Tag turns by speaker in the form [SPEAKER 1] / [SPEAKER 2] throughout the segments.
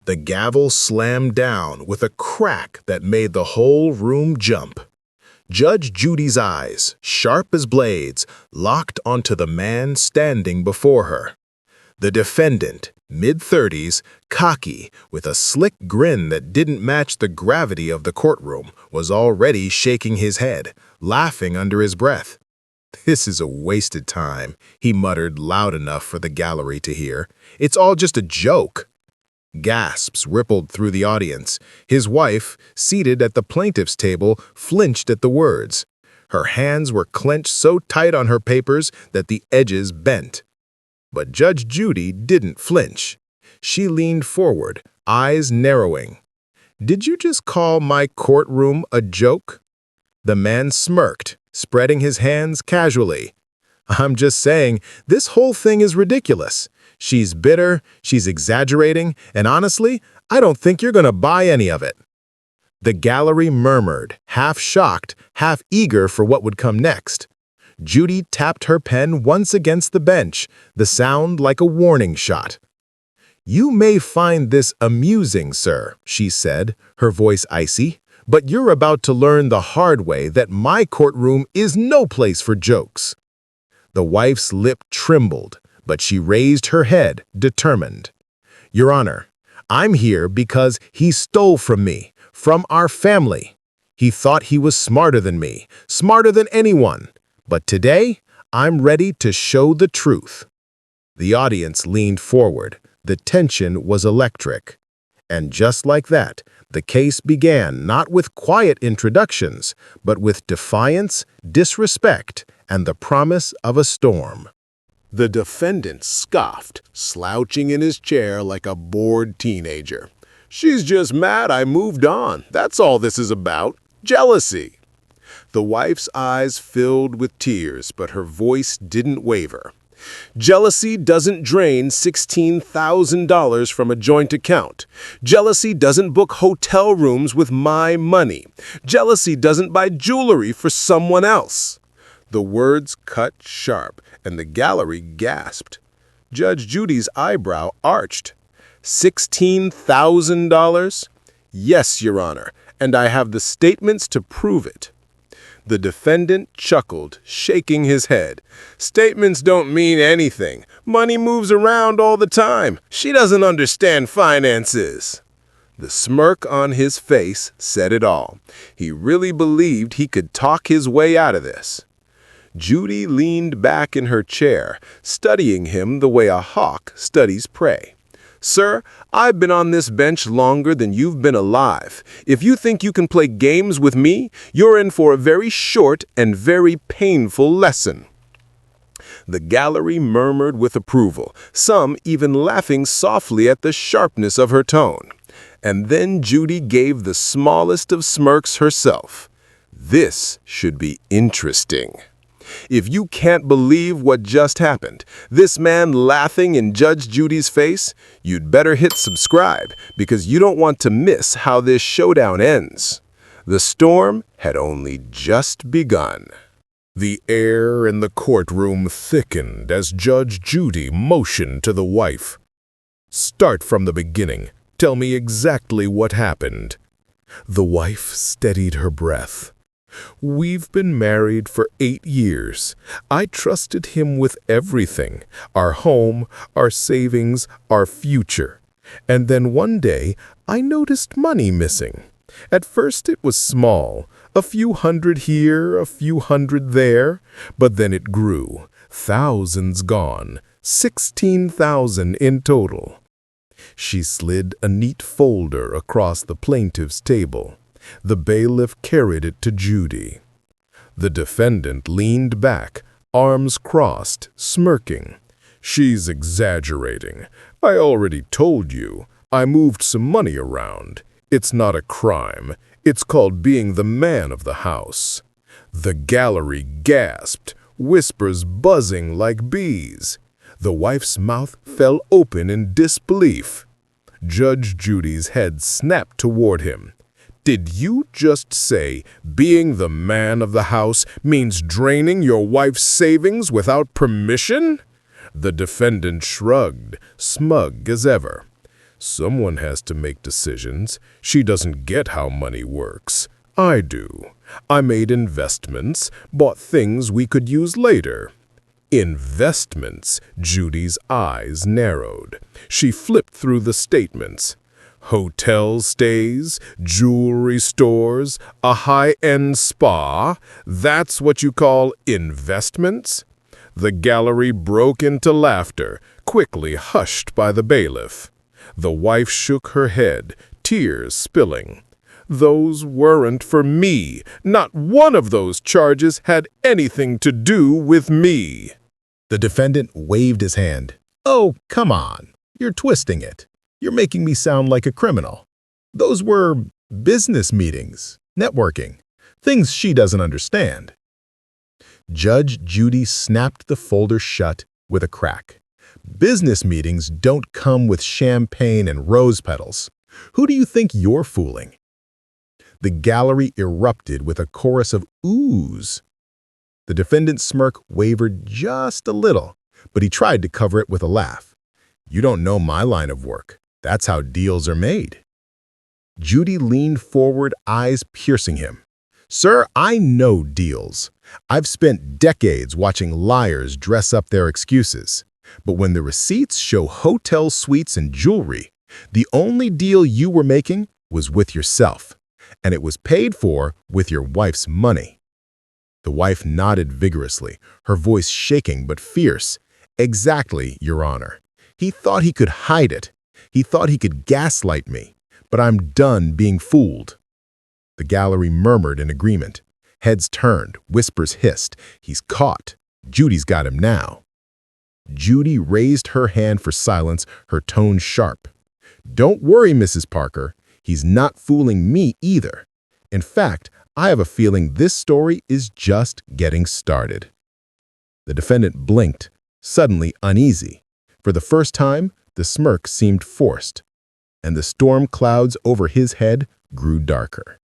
[SPEAKER 1] The gavel slammed down with a crack that made the whole room jump. Judge Judy's eyes, sharp as blades, locked onto the man standing before her. The defendant, mid-30s, cocky, with a slick grin that didn't match the gravity of the courtroom, was already shaking his head, laughing under his breath. "This is a wasted time," he muttered loud enough for the gallery to hear. "It's all just a joke." Gasps rippled through the audience. His wife, seated at the plaintiff's table, flinched at the words. Her hands were clenched so tight on her papers that the edges bent. But Judge Judy didn't flinch. She leaned forward, eyes narrowing. "Did you just call my courtroom a joke?" The man smirked, spreading his hands casually. "I'm just saying, this whole thing is ridiculous. She's bitter, she's exaggerating, and honestly, I don't think you're going to buy any of it." The gallery murmured, half shocked, half eager for what would come next. Judy tapped her pen once against the bench, the sound like a warning shot. "You may find this amusing, sir," she said, her voice icy, "but you're about to learn the hard way that my courtroom is no place for jokes." The wife's lip trembled, but she raised her head, determined. "Your Honor, I'm here because he stole from me, from our family. He thought he was smarter than me, smarter than anyone. But today, I'm ready to show the truth." The audience leaned forward. The tension was electric. And just like that, the case began not with quiet introductions, but with defiance, disrespect, and the promise of a storm. The defendant scoffed, slouching in his chair like a bored teenager. "She's just mad I moved on. That's all this is about. Jealousy." The wife's eyes filled with tears, but her voice didn't waver. "Jealousy doesn't drain $16,000 from a joint account. Jealousy doesn't book hotel rooms with my money. Jealousy doesn't buy jewelry for someone else." The words cut sharp, and the gallery gasped. Judge Judy's eyebrow arched. $16,000? "Yes, Your Honor, and I have the statements to prove it." The defendant chuckled, shaking his head. "Statements don't mean anything. Money moves around all the time. She doesn't understand finances." The smirk on his face said it all. He really believed he could talk his way out of this. Judy leaned back in her chair, studying him the way a hawk studies prey. "Sir, I've been on this bench longer than you've been alive. If you think you can play games with me, you're in for a very short and very painful lesson." The gallery murmured with approval, some even laughing softly at the sharpness of her tone. And then Judy gave the smallest of smirks herself. "This should be interesting." If you can't believe what just happened, this man laughing in Judge Judy's face, you'd better hit subscribe because you don't want to miss how this showdown ends. The storm had only just begun. The air in the courtroom thickened as Judge Judy motioned to the wife. "Start from the beginning. Tell me exactly what happened." The wife steadied her breath. "We've been married for 8 years. I trusted him with everything, our home, our savings, our future. And then one day, I noticed money missing. At first it was small, a few hundred here, a few hundred there, but then it grew, thousands gone, 16,000 in total." She slid a neat folder across the plaintiff's table. The bailiff carried it to Judy. The defendant leaned back, arms crossed, smirking. "She's exaggerating. I already told you. I moved some money around. It's not a crime. It's called being the man of the house." The gallery gasped, whispers buzzing like bees. The wife's mouth fell open in disbelief. Judge Judy's head snapped toward him. "Did you just say being the man of the house means draining your wife's savings without permission?" The defendant shrugged, smug as ever.
[SPEAKER 2] Someone has to make decisions. She doesn't get how money works. I do. I made investments, bought things we could use later. Investments. Judy's eyes narrowed. She flipped through the statements. Hotel stays, jewelry stores, a high-end spa. That's what you call investments? The gallery broke into laughter, quickly hushed by the bailiff. The wife shook her head, tears spilling. Those weren't for me. Not one of those charges had anything to do with me.
[SPEAKER 1] The defendant waved his hand. Oh, come on. You're twisting it. You're making me sound like a criminal. Those were business meetings, networking, things she doesn't understand. Judge Judy snapped the folder shut with a crack. Business meetings don't come with champagne and rose petals. Who do you think you're fooling? The gallery erupted with a chorus of oohs. The defendant's smirk wavered just a little, but he tried to cover it with a laugh. You don't know my line of work. That's how deals are made. Judy leaned forward, eyes piercing him. Sir, I know deals. I've spent decades watching liars dress up their excuses. But when the receipts show hotel suites and jewelry, the only deal you were making was with yourself, and it was paid for with your wife's money. The wife nodded vigorously, her voice shaking but fierce. Exactly, Your Honor. He thought he could hide it. He thought he could gaslight me, but I'm done being fooled. The gallery murmured in agreement. Heads turned, whispers hissed. He's caught. Judy's got him now. Judy raised her hand for silence, her tone sharp. Don't worry, Mrs. Parker. He's not fooling me either. In fact, I have a feeling this story is just getting started. The defendant blinked, suddenly uneasy. For the first time, the smirk seemed forced, and the storm clouds over his head grew darker.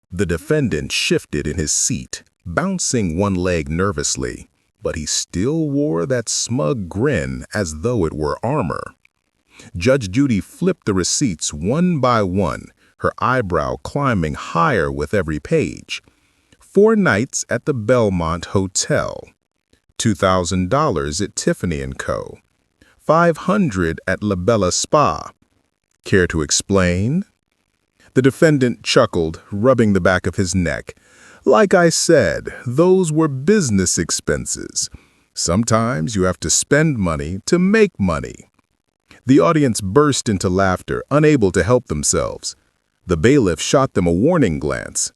[SPEAKER 1] The defendant shifted in his seat, bouncing one leg nervously, but he still wore that smug grin as though it were armor. Judge Judy flipped the receipts one by one, her eyebrow climbing higher with every page. 4 nights at the Belmont Hotel, $2,000 at Tiffany & Co., $500 at La Bella Spa. Care to explain? The defendant chuckled, rubbing the back of his neck. Like I said, those were business expenses. Sometimes you have to spend money to make money. The audience burst into laughter, unable to help themselves. The bailiff shot them a warning glance.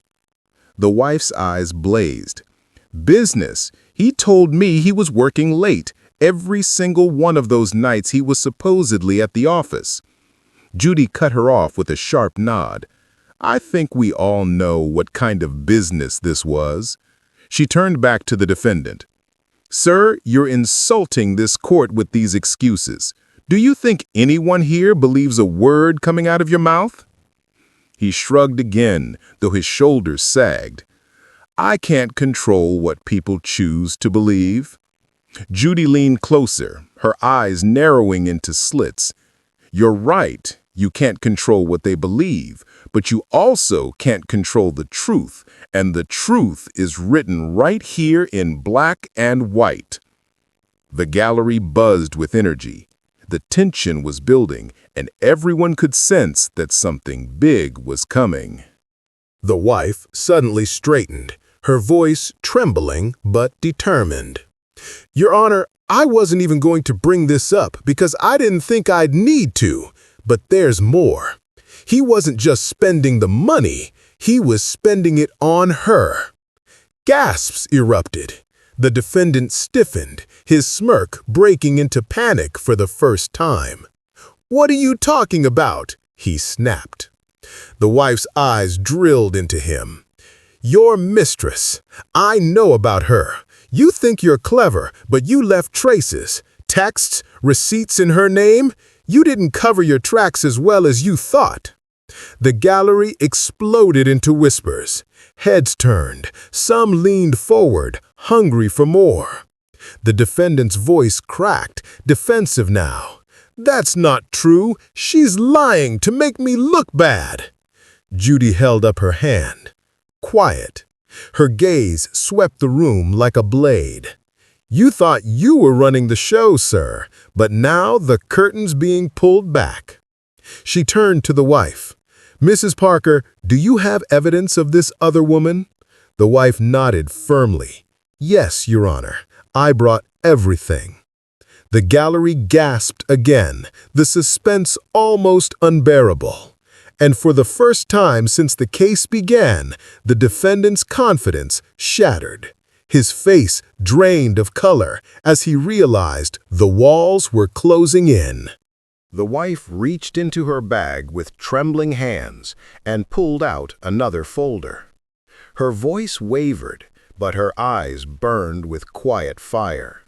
[SPEAKER 1] The wife's eyes blazed. Business. He told me he was working late. Every single one of those nights he was supposedly at the office. Judy cut her off with a sharp nod. I think we all know what kind of business this was. She turned back to the defendant. Sir, you're insulting this court with these excuses. Do you think anyone here believes a word coming out of your mouth? He shrugged again, though his shoulders sagged. I can't control what people choose to believe. Judy leaned closer, her eyes narrowing into slits. You're right, you can't control what they believe, but you also can't control the truth, and the truth is written right here in black and white. The gallery buzzed with energy. The tension was building, and everyone could sense that something big was coming.
[SPEAKER 2] The wife suddenly straightened, her voice trembling but determined. Your Honor, I wasn't even going to bring this up because I didn't think I'd need to, but there's more. He wasn't just spending the money, he was spending it on her. Gasps erupted. The defendant stiffened, his smirk breaking into panic for the first time. What are you talking about? He snapped. The wife's eyes drilled into him. Your mistress. I know about her. You think you're clever, but you left traces, texts, receipts in her name. You didn't cover your tracks as well as you thought. The gallery exploded into whispers. Heads turned. Some leaned forward, hungry for more. The defendant's voice cracked, defensive now. That's not true. She's lying to make me look bad. Judy held up her hand. Quiet. Her gaze swept the room like a blade. You thought you were running the show, sir, but now the curtain's being pulled back. She turned to the wife. Mrs. Parker, do you have evidence of this other woman? The wife nodded firmly. Yes, Your Honor, I brought everything. The gallery gasped again, the suspense almost unbearable. And for the first time since the case began, the defendant's confidence shattered. His face drained of color as he realized the walls were closing in.
[SPEAKER 1] The wife reached into her bag with trembling hands and pulled out another folder. Her voice wavered, but her eyes burned with quiet fire.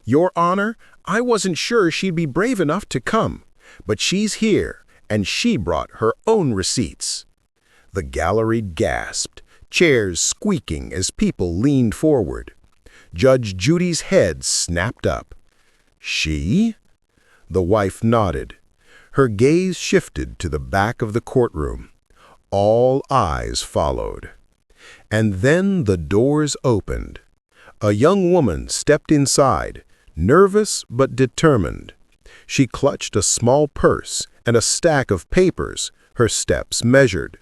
[SPEAKER 1] Your Honor, I wasn't sure she'd be brave enough to come, but she's here, and she brought her own receipts. The gallery gasped, chairs squeaking as people leaned forward. Judge Judy's head snapped up. She? The wife nodded. Her gaze shifted to the back of the courtroom. All eyes followed. And then the doors opened. A young woman stepped inside, nervous but determined. She clutched a small purse and a stack of papers, her steps measured.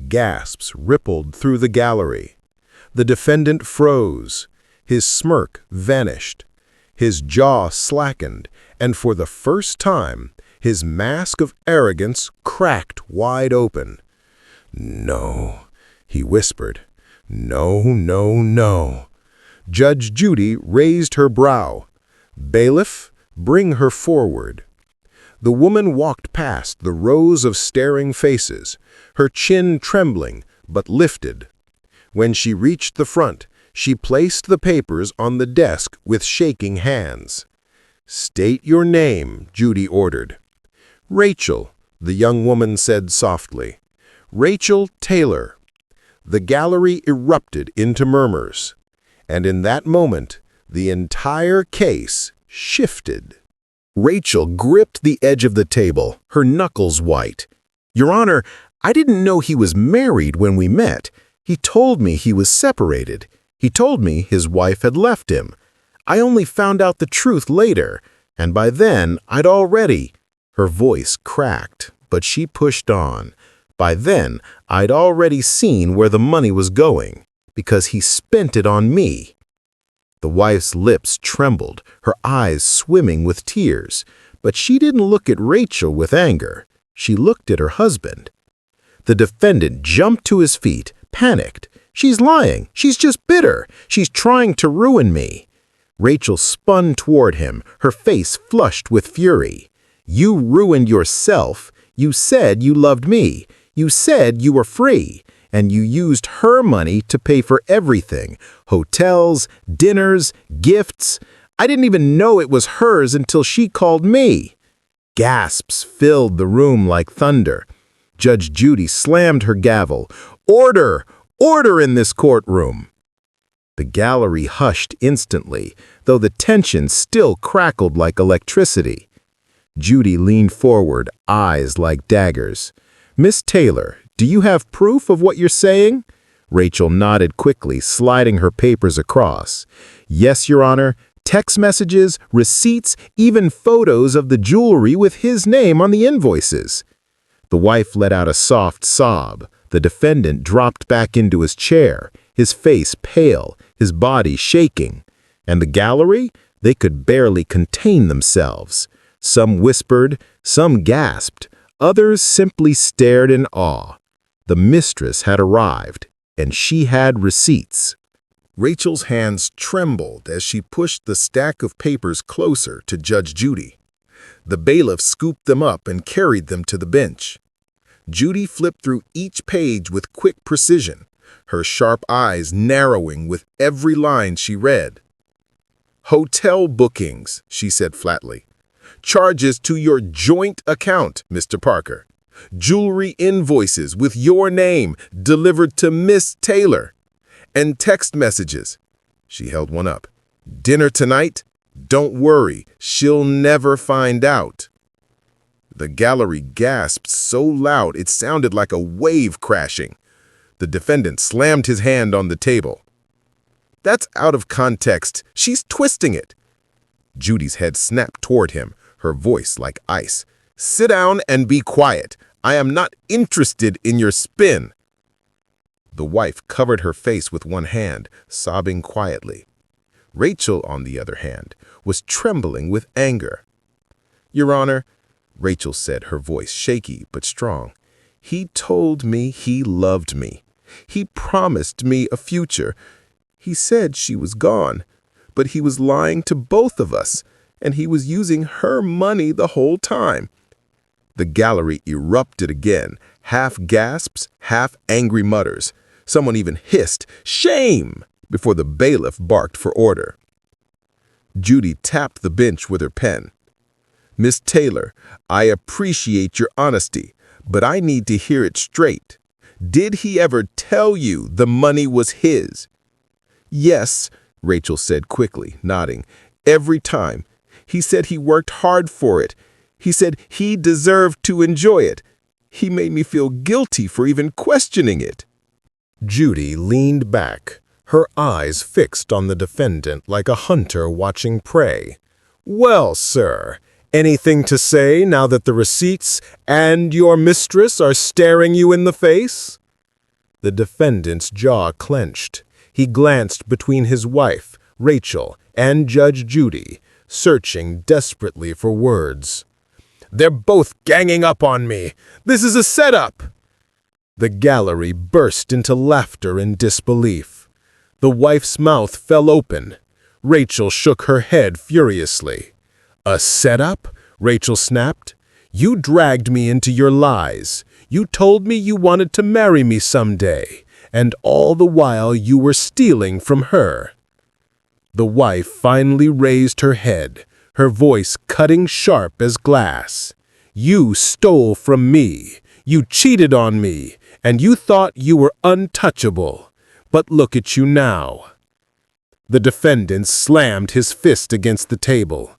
[SPEAKER 1] Gasps rippled through the gallery. The defendant froze. His smirk vanished. His jaw slackened, and for the first time, his mask of arrogance cracked wide open. No, he whispered. No, no, no. Judge Judy raised her brow. Bailiff, bring her forward. The woman walked past the rows of staring faces, her chin trembling but lifted. When she reached the front, she placed the papers on the desk with shaking hands. State your name, Judy ordered. Rachel, the young woman said softly. Rachel Taylor. The gallery erupted into murmurs. And in that moment, the entire case shifted. Rachel gripped the edge of the table, her knuckles white. Your Honor, I didn't know he was married when we met. He told me he was separated. He told me his wife had left him. I only found out the truth later, and by then I'd already... Her voice cracked, but she pushed on. By then, I'd already seen where the money was going, because he spent it on me. The wife's lips trembled, her eyes swimming with tears, but she didn't look at Rachel with anger. She looked at her husband. The defendant jumped to his feet, panicked. She's lying. She's just bitter. She's trying to ruin me. Rachel spun toward him, her face flushed with fury. You ruined yourself. You said you loved me. You said you were free. And you used her money to pay for everything. Hotels, dinners, gifts. I didn't even know it was hers until she called me. Gasps filled the room like thunder. Judge Judy slammed her gavel. Order! Order in this courtroom! The gallery hushed instantly, though the tension still crackled like electricity. Judy leaned forward, eyes like daggers. Miss Taylor, do you have proof of what you're saying? Rachel nodded quickly, sliding her papers across. Yes, Your Honor. Text messages, receipts, even photos of the jewelry with his name on the invoices. The wife let out a soft sob. The defendant dropped back into his chair, his face pale, his body shaking. And the gallery? They could barely contain themselves. Some whispered, some gasped, others simply stared in awe. The mistress had arrived, and she had receipts. Rachel's hands trembled as she pushed the stack of papers closer to Judge Judy. The bailiff scooped them up and carried them to the bench. Judy flipped through each page with quick precision, her sharp eyes narrowing with every line she read. Hotel bookings, she said flatly. Charges to your joint account, Mr. Parker. Jewelry invoices with your name delivered to Miss Taylor. And text messages. She held one up. Dinner tonight? Don't worry, she'll never find out.
[SPEAKER 2] The gallery gasped so loud it sounded like a wave crashing. The defendant slammed his hand on the table. "That's out of context. She's twisting it." Judy's head snapped toward him, her voice like ice. "Sit down and be quiet. I am not interested in your spin." The wife covered her face with one hand, sobbing quietly. Rachel, on the other hand, was trembling with anger. "Your Honor," Rachel said, her voice shaky but strong, "he told me he loved me. He promised me a future. He said she was gone, but he was lying to both of us, and he was using her money the whole time." The gallery erupted again, half gasps, half angry mutters. Someone even hissed, "Shame!" before the bailiff barked for order. Judy tapped the bench with her pen. "Miss Taylor, I appreciate your honesty, but I need to hear it straight. Did he ever tell you the money was his?" "Yes," Rachel said quickly, nodding. "Every time. He said he worked hard for it. He said he deserved to enjoy it. He made me feel guilty for even questioning it." Judy leaned back, her eyes fixed on the defendant like a hunter watching prey. "Well, sir, anything to say now that the receipts and your mistress are staring you in the face?" The defendant's jaw clenched. He glanced between his wife, Rachel, and Judge Judy, searching desperately for words. "They're both ganging up on me. This is a setup." The gallery burst into laughter and disbelief. The wife's mouth fell open. Rachel shook her head furiously. "A setup?" Rachel snapped. "You dragged me into your lies. You told me you wanted to marry me someday, and all the while you were stealing from her." The wife finally raised her head, her voice cutting sharp as glass. "You stole from me. You cheated on me, and you thought you were untouchable. But look at you now." The defendant slammed his fist against the table.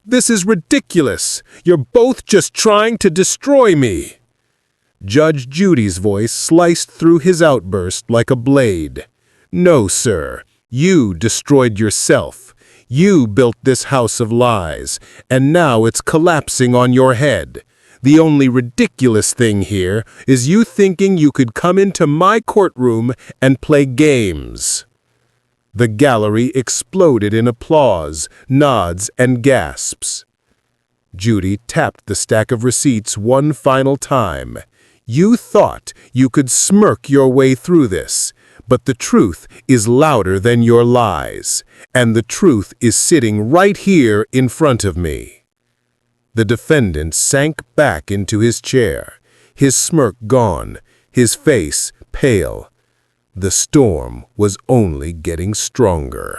[SPEAKER 2] "This is ridiculous. You're both just trying to destroy me." Judge Judy's voice sliced through his outburst like a blade. "No, sir. You destroyed yourself. You built this house of lies, and now it's collapsing on your head. The only ridiculous thing here is you thinking you could come into my courtroom and play games." The gallery exploded in applause, nods, and gasps. Judy tapped the stack of receipts one final time. "You thought you could smirk your way through this, but the truth is louder than your lies, and the truth is sitting right here in front of me." The defendant sank back into his chair, his smirk gone, his face pale. The storm was only getting stronger.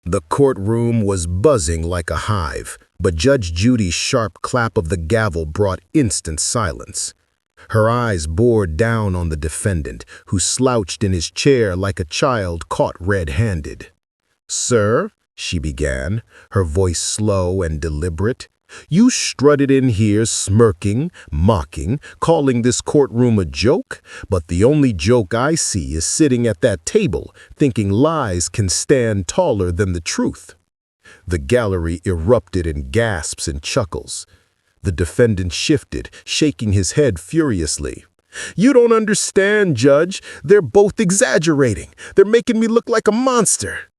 [SPEAKER 2] The courtroom was buzzing like a hive, but Judge Judy's sharp clap of the gavel brought instant silence. Her eyes bored down on the defendant, who slouched in his chair like a child caught red-handed. "Sir," she began, her voice slow and deliberate, "you strutted in here smirking, mocking, calling this courtroom a joke, but the only joke I see is sitting at that table, thinking lies can stand taller than the truth." The gallery erupted in gasps and chuckles. The defendant shifted, shaking his head furiously. "You don't understand, Judge. They're both exaggerating. They're making me look like a monster."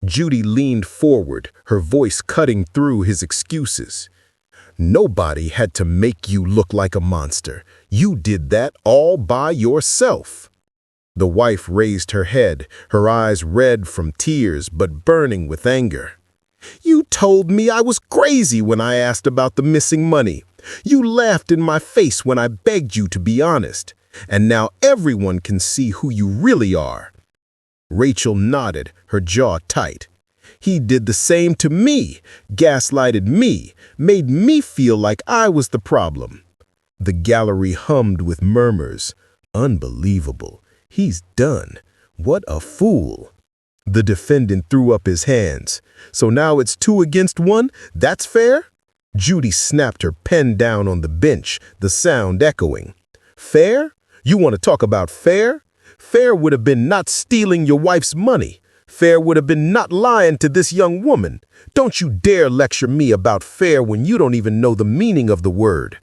[SPEAKER 2] Judy leaned forward, her voice cutting through his excuses. "Nobody had to make you look like a monster. You did that all by yourself." The wife raised her head, her eyes red from tears but burning with anger. "You told me I was crazy when I asked about the missing money. You laughed in my face when I begged you to be honest. And now everyone can see who you really are." Rachel nodded, her jaw tight. "He did the same to me, gaslighted me, made me feel like I was the problem." The gallery hummed with murmurs. "Unbelievable. He's done. What a fool." The defendant threw up his hands. "So now it's 2 against 1? That's fair?" Judy snapped her pen down on the bench, the sound echoing. Fair? You want to talk about fair? Fair would have been not stealing your wife's money. Fair would have been not lying to this young woman. Don't you dare lecture me about fair when you don't even know the meaning of the word.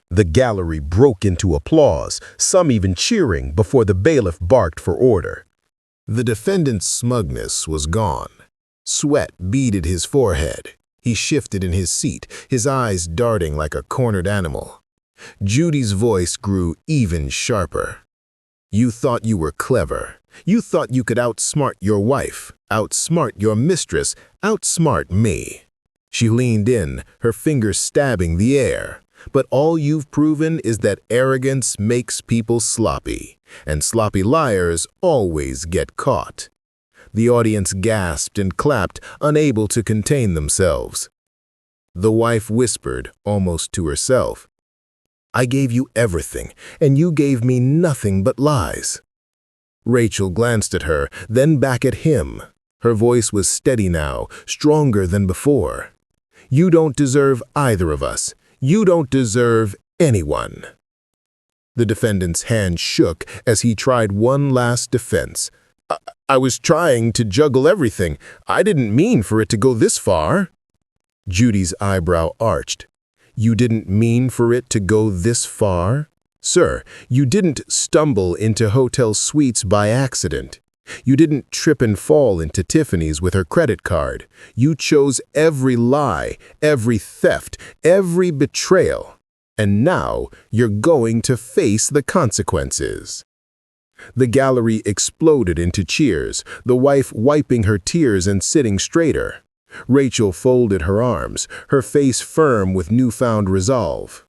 [SPEAKER 2] The gallery broke into applause, some even cheering before the bailiff barked for order. The defendant's smugness was gone. Sweat beaded his forehead. He shifted in his seat, his eyes darting like a cornered animal. Judy's voice grew even sharper. You thought you were clever. You thought you could outsmart your wife, outsmart your mistress, outsmart me. She leaned in, her fingers stabbing the air. But all you've proven is that arrogance makes people sloppy, and sloppy liars always get caught. The audience gasped and clapped, unable to contain themselves. The wife whispered, almost to herself, I gave you everything, and you gave me nothing but lies. Rachel glanced at her, then back at him. Her voice was steady now, stronger than before. You don't deserve either of us. You don't deserve anyone. The defendant's hand shook as he tried one last defense. I was trying to juggle everything. I didn't mean for it to go this far. Judy's eyebrow arched. You didn't mean for it to go this far? Sir, you didn't stumble into hotel suites by accident. You didn't trip and fall into Tiffany's with her credit card. You chose every lie, every theft, every betrayal. And now you're going to face the consequences. The gallery exploded into cheers, the wife wiping her tears and sitting straighter. Rachel folded her arms, her face firm with newfound resolve.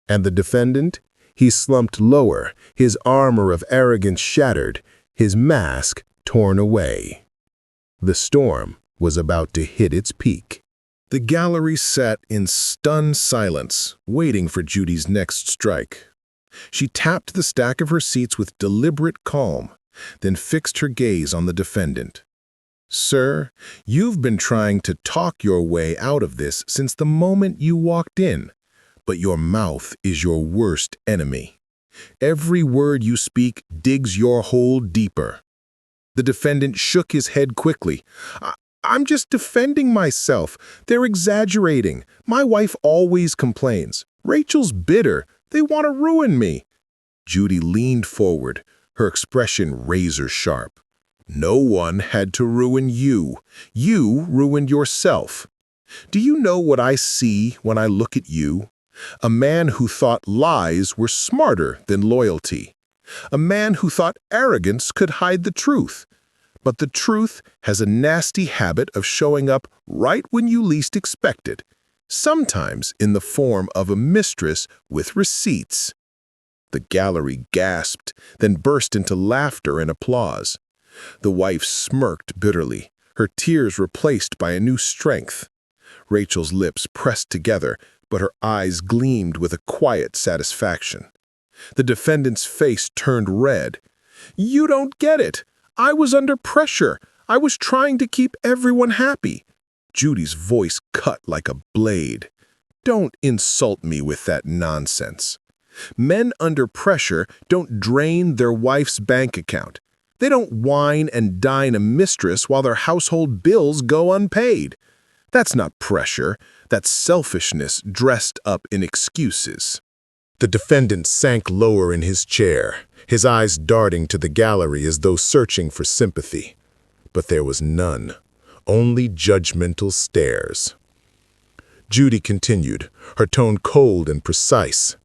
[SPEAKER 2] And the defendant? He slumped lower, his armor of arrogance shattered, his mask torn away. The storm was about to hit its peak. The gallery sat in stunned silence, waiting for Judy's next strike. She tapped the stack of her seats with deliberate calm, then fixed her gaze on the defendant. Sir, you've been trying to talk your way out of this since the moment you walked in, but your mouth is your worst enemy. Every word you speak digs your hole deeper. The defendant shook his head quickly. I'm just defending myself. They're exaggerating. My wife always complains. Rachel's bitter. They want to ruin me. Judy leaned forward, her expression razor sharp. No one had to ruin you. You ruined yourself. Do you know what I see when I look at you? A man who thought lies were smarter than loyalty. A man who thought arrogance could hide the truth. But the truth has a nasty habit of showing up right when you least expect it, sometimes in the form of a mistress with receipts. The gallery gasped, then burst into laughter and applause. The wife smirked bitterly, her tears replaced by a new strength. Rachel's lips pressed together, but her eyes gleamed with a quiet satisfaction. The defendant's face turned red. You don't get it. I was under pressure. I was trying to keep everyone happy. Judy's voice cut like a blade. Don't insult me with that nonsense. Men under pressure don't drain their wife's bank account. They don't wine and dine a mistress while their household bills go unpaid. That's not pressure. That's selfishness dressed up in excuses. The defendant sank lower in his chair, his eyes darting to the gallery as though searching for sympathy. But there was none, only judgmental stares. Judy continued, her tone cold and precise.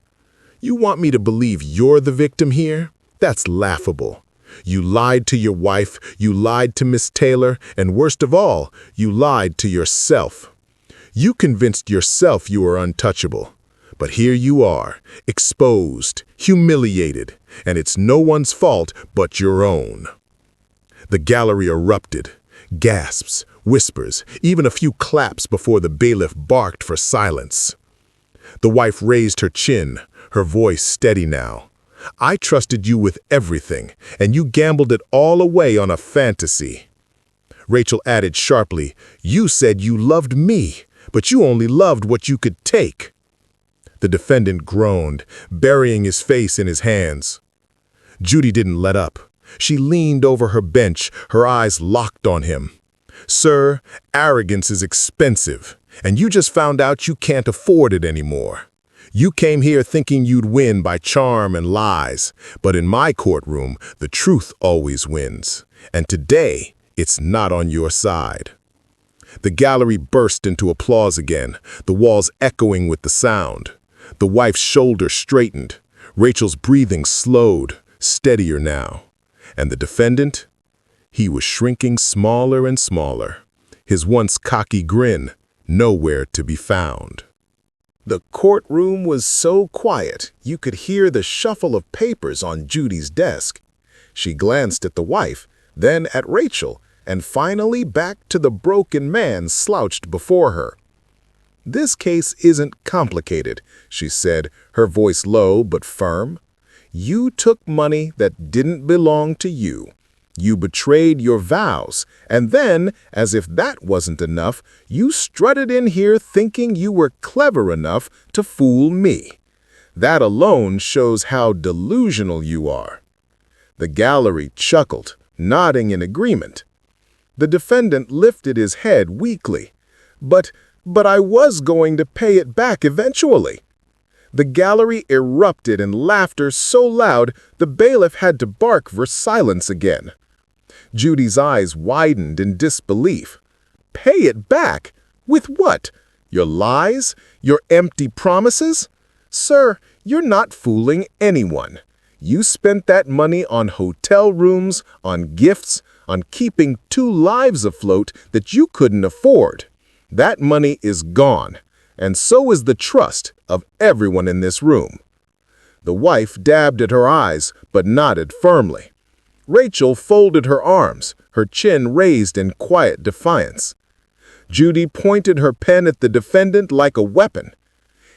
[SPEAKER 2] You want me to believe you're the victim here? That's laughable. You lied to your wife, you lied to Miss Taylor, and worst of all, you lied to yourself. You convinced yourself you were untouchable. But here you are, exposed, humiliated, and it's no one's fault but your own. The gallery erupted, gasps, whispers, even a few claps before the bailiff barked for silence. The wife raised her chin, her voice steady now. I trusted you with everything, and you gambled it all away on a fantasy. Rachel added sharply, you said you loved me. but you only loved what you could take." The defendant groaned, burying his face in his hands. Judy didn't let up. She leaned over her bench, her eyes locked on him. "Sir, arrogance is expensive, and you just found out you can't afford it anymore. You came here thinking you'd win by charm and lies, but in my courtroom, the truth always wins, and today, it's not on your side." The gallery burst into applause again, the walls echoing with the sound. The wife's shoulders straightened. Rachel's breathing slowed, steadier now. And the defendant? He was shrinking smaller and smaller, his once cocky grin nowhere to be found. The courtroom was so quiet you could hear the shuffle of papers on Judy's desk. She glanced at the wife, then at Rachel, and finally back to the broken man slouched before her. "This case isn't complicated," she said, her voice low but firm. "You took money that didn't belong to you. You betrayed your vows, and then, as if that wasn't enough, you strutted in here thinking you were clever enough to fool me. That alone shows how delusional you are." The gallery chuckled, nodding in agreement. The defendant lifted his head weakly. But I was going to pay it back eventually." The gallery erupted in laughter so loud the bailiff had to bark for silence again. Judy's eyes widened in disbelief. "Pay it back? With what? Your lies? Your empty promises? Sir, you're not fooling anyone. You spent that money on hotel rooms, on gifts, on keeping 2 lives afloat that you couldn't afford. That money is gone, and so is the trust of everyone in this room." The wife dabbed at her eyes, but nodded firmly. Rachel folded her arms, her chin raised in quiet defiance. Judy pointed her pen at the defendant like a weapon.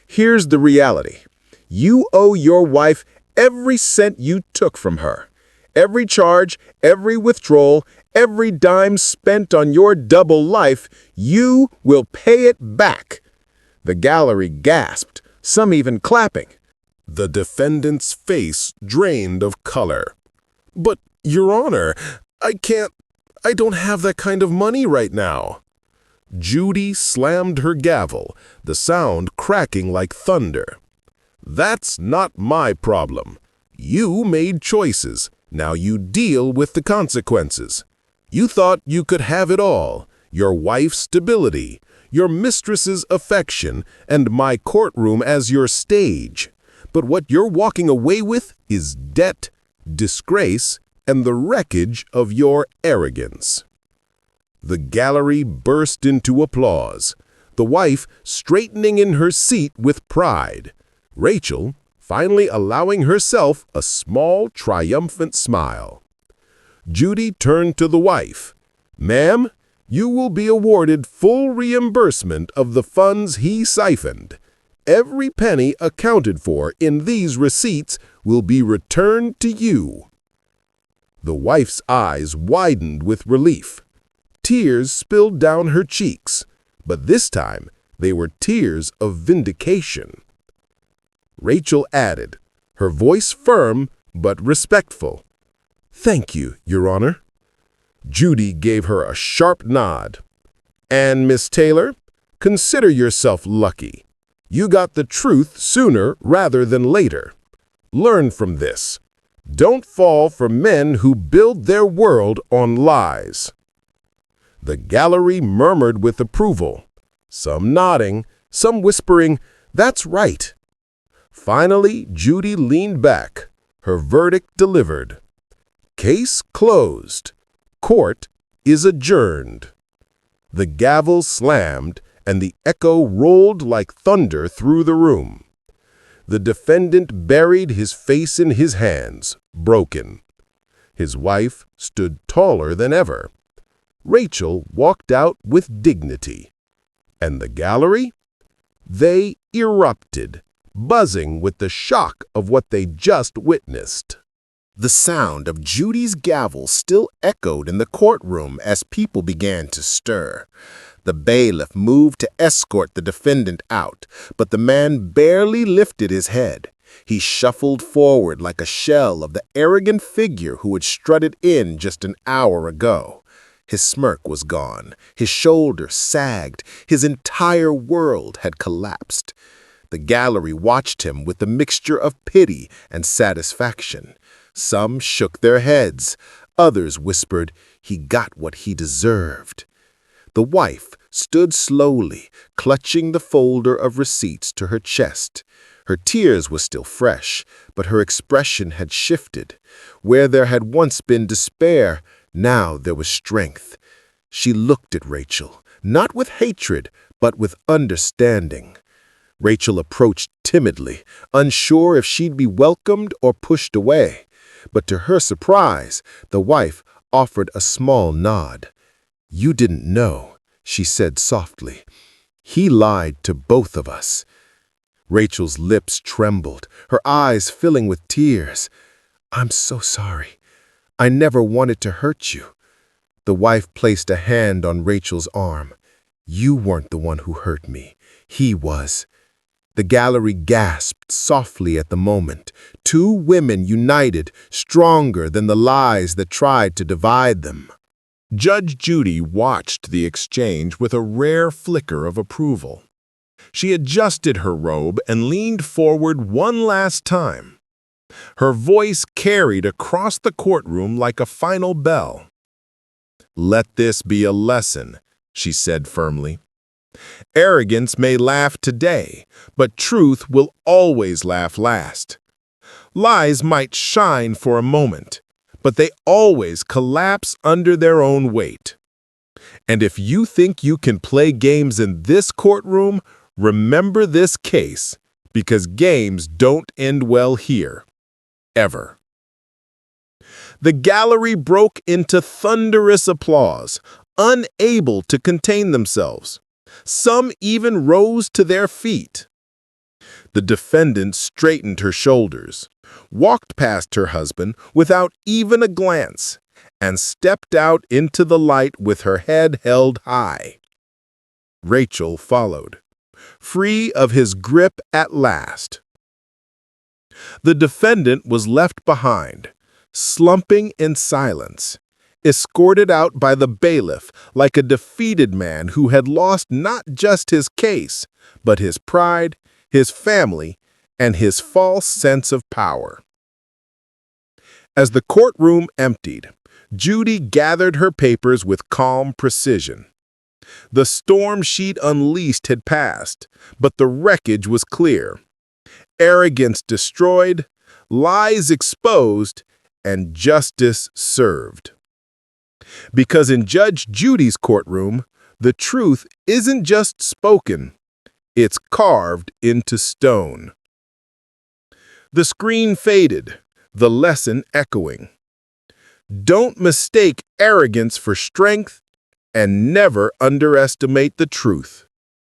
[SPEAKER 2] "Here's the reality. You owe your wife every cent you took from her. Every charge, every withdrawal, every dime spent on your double life, you will pay it back." The gallery gasped, some even clapping. The defendant's face drained of color. "But, Your Honor, I don't have that kind of money right now." Judy slammed her gavel, the sound cracking like thunder. "That's not my problem. You made choices. Now you deal with the consequences. You thought you could have it all, your wife's stability, your mistress's affection, and my courtroom as your stage. But what you're walking away with is debt, disgrace, and the wreckage of your arrogance." The gallery burst into applause, the wife straightening in her seat with pride, Rachel finally allowing herself a small, triumphant smile. Judy turned to the wife. "Ma'am, you will be awarded full reimbursement of the funds he siphoned. Every penny accounted for in these receipts will be returned to you." The wife's eyes widened with relief. Tears spilled down her cheeks, but this time they were tears of vindication. Rachel added, her voice firm but respectful, "Thank you, Your Honor." Judy gave her a sharp nod. "And Miss Taylor, consider yourself lucky. You got the truth sooner rather than later. Learn from this. Don't fall for men who build their world on lies." The gallery murmured with approval, some nodding, some whispering, "That's right." Finally, Judy leaned back, her verdict delivered. Case closed. Court is adjourned. The gavel slammed, and the echo rolled like thunder through the room. The defendant buried his face in his hands, broken. His wife stood taller than ever. Rachel walked out with dignity. And the gallery? They erupted, buzzing with the shock of what they just witnessed. The sound of Judy's gavel still echoed in the courtroom as people began to stir.
[SPEAKER 1] The bailiff moved to escort the defendant out, but the man barely lifted his head. He shuffled forward like a shell of the arrogant figure who had strutted in just an hour ago. His smirk was gone, his shoulders sagged, his entire world had collapsed. The gallery watched him with a mixture of pity and satisfaction. Some shook their heads, others whispered he got what he deserved. The wife stood slowly, clutching the folder of receipts to her chest. Her tears were still fresh, but her expression had shifted. Where there had once been despair, now there was strength. She looked at Rachel, not with hatred, but with understanding. Rachel approached timidly, unsure if she'd be welcomed or pushed away. But to her surprise, the wife offered a small nod. "You didn't know," she said softly. "He lied to both of us." Rachel's lips trembled, her eyes filling with tears. "I'm so sorry. I never wanted to hurt you." The wife placed a hand on Rachel's arm. "You weren't the one who hurt me. He was." The gallery gasped softly at the moment. Two women united, stronger than the lies that tried to divide them. Judge Judy watched the exchange with a rare flicker of approval. She adjusted her robe and leaned forward one last time. Her voice carried across the courtroom like a final bell. "Let this be a lesson," she said firmly. "Arrogance may laugh today, but truth will always laugh last. Lies might shine for a moment, but they always collapse under their own weight. And if you think you can play games in this courtroom, remember this case, because games don't end well here. Ever." The gallery broke into thunderous applause, unable to contain themselves. Some even rose to their feet. The defendant straightened her shoulders, walked past her husband without even a glance, and stepped out into the light with her head held high. Rachel followed, free of his grip at last. The defendant was left behind, slumping in silence, escorted out by the bailiff like a defeated man who had lost not just his case, but his pride, his family, and his false sense of power. As the courtroom emptied, Judy gathered her papers with calm precision. The storm she'd unleashed had passed, but the wreckage was clear. Arrogance destroyed, lies exposed, and justice served. Because in Judge Judy's courtroom, the truth isn't just spoken, it's carved into stone. The screen faded, the lesson echoing. Don't mistake arrogance for strength, and never underestimate the truth.